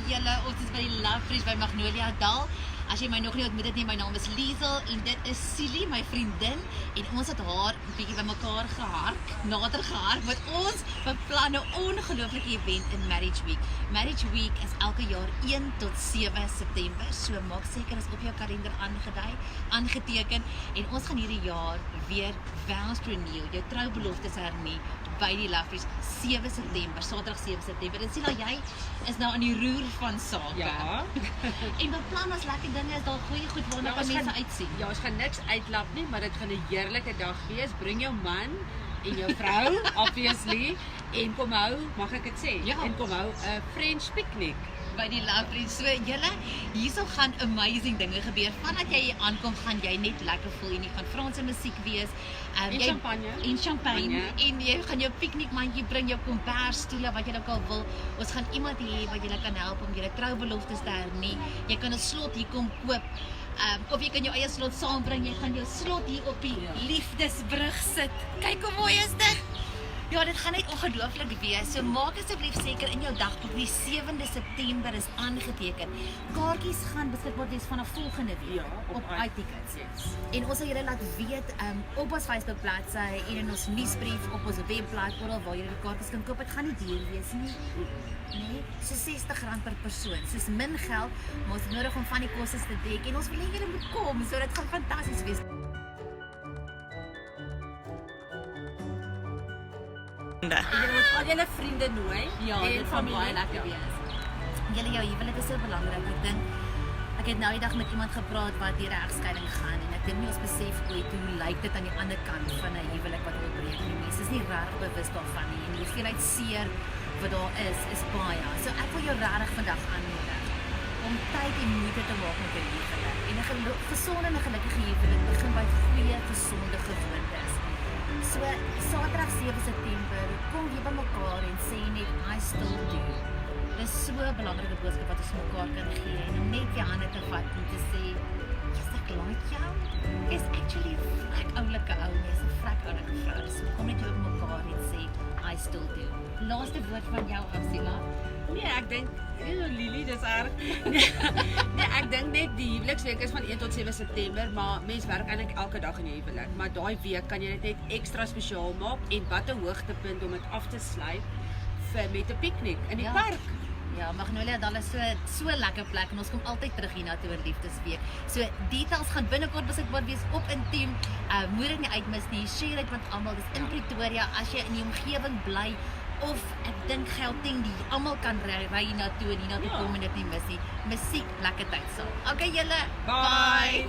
julle, ons is by die Loveridge by Magnolia Dal. As jy my nog nie ontmoet het nie, my naam is Liesel en dit is Silly, my vriendin, en ons het haar 'n bietjie bymekaar nader gehark, want ons beplan 'n ongelooflike event in Marriage Week. Marriage Week is elke jaar 1 tot 7 September, so maak seker is op jou kalender aangeteken, en ons gaan hierdie jaar weer vows renew, jou troubeloftes hernie, by die Loveridge, 7 September, Saterdag 7 September. En Sila, jy is nou aan die roer van sake. Ja. En beplan ons lekker dinge, is daar goeie goed waarna kan mense uitsien? Ja, ons gaan niks uitlap nie, maar dit gaan 'n heerlike dag wees. Bring jou man en jou vrou, obviously, en kom hou, mag ek dit sê? Ja. En kom hou 'n French picnic. By die Loveridge. So julle, hierso gaan amazing dinge gebeur. Vandat jy hier aankom, gaan jy net lekker voel en jy gaan Franse musiek wees. En champagne. En champagne. En jy gaan jou piknikmandjie bring, jou kombers, stoele, wat jy ook al wil. Ons gaan iemand hê wat julle kan help om julle troubeloftes te hernie. Jy kan 'n slot hier kom koop. Of jy kan jou eie slot saambring. Jy gaan jou slot hier op die liefdesbrug sit. Kyk hoe mooi is dit. Ja, dit gaan net ongelooflik wees. So maak asseblief seker in jou dagboek die 7de September is aangeteken. Kaartjies gaan beskikbaar wees vanaf volgende week op iTickets. Yes. En ons sal julle laat weet op ons Facebook bladsy en in ons nuusbrief op ons webblad oral waar julle die kaartjies kan koop. Dit gaan nie duur wees nie. Nee, so R60 per persoon. Soos min geld, maar ons het nodig om van die kostes te dek en ons wil hê julle moet kom. So dit gaan fantasties wees. Jy moet al julle vriende nooi. Ja, en dit gaan baie familie. lekker wees. Julle, jou huwelik is so belangrik. Ek het nou die dag met iemand gepraat wat deur 'n egskeiding gaan en ek dink nie ons besef ooit hoe lyk dit aan die ander kant van 'n huwelik wat opbreek nie. Mense is nie regtig bewus daarvan nie en die hoeveelheid seer wat daar is baie. So ek wil jou regtig vandag aanmoedig om tyd en moeite te maak met 'n huwelik. En 'n gesonde en 'n gelukkige huwelik begin by goeie, gesonde gewoontes. So Saterdag 7 September, kom weer by mekaar en sê net I still do. Dis so 'n belangrike boodskap wat ons mekaar kan gee en om net jou hande te vat en te sê, "Yes, ek like jou." Is actually 'n vrek oulike ou, jy's 'n vrek oulike vrou. So kom net op mekaar en sê I still do. Laaste woord van jou, Afsila. Nee, ek dink Lily, dis erg. Nee, ek dink net die huweliksweek is van 1 tot 7 September, maar mens werk eintlik elke dag in jou huwelik. Maar daai week kan jy dit net extra spesiaal maak en wat 'n hoogtepunt om dit af te sluit met 'n piknik in die park. Ja, Magnolia Dal is so 'n lekker plek en ons kom altyd terug hiernatoe oor Liefdesweek. So details gaan binnekort beskikbaar wees op Intiem. Moet dit nie uitmis nie. Share dit met almal. Dis in Pretoria as jy in die omgewing bly of ek dink Gauteng, die almal kan ry hiernatoe en hiernatoe kom en dit nie mis nie. Musiek, lekker tyd saam. Okay julle. Bye.